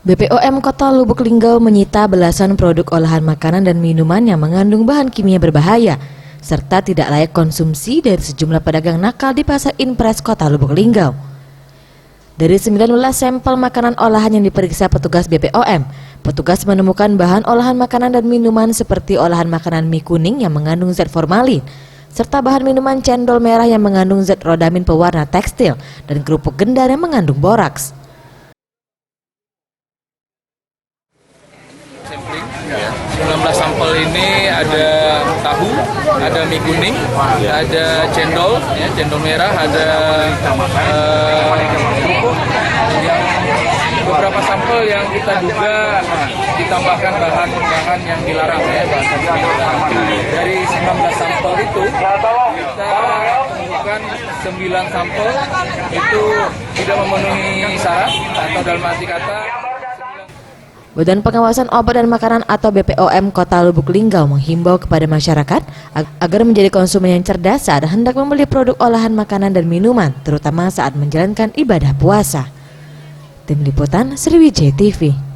BPOM Kota Lubuk Linggau menyita belasan produk olahan makanan dan minuman yang mengandung bahan kimia berbahaya serta tidak layak konsumsi dari sejumlah pedagang nakal di Pasar Impres Kota Lubuk Linggau. Dari 19 sampel makanan olahan yang diperiksa petugas BPOM, petugas menemukan bahan olahan makanan dan minuman seperti olahan makanan mie kuning yang mengandung zat formalin, serta bahan minuman cendol merah yang mengandung zat rodamin pewarna tekstil dan kerupuk gendar yang mengandung boraks. 19 sampel ini ada tahu, ada mie kuning, ada cendol, cendol merah, ada kerupuk. Beberapa sampel yang kita duga ditambahkan bahan-bahan yang dilarang Dari 19 sampel itu kita temukan 9 sampel itu tidak memenuhi syarat atau dalam arti kata. Badan Pengawasan Obat dan Makanan atau BPOM Kota Lubuk Linggau menghimbau kepada masyarakat agar menjadi konsumen yang cerdas saat hendak membeli produk olahan makanan dan minuman, terutama saat menjalankan ibadah puasa. Tim Liputan Sriwijaya TV.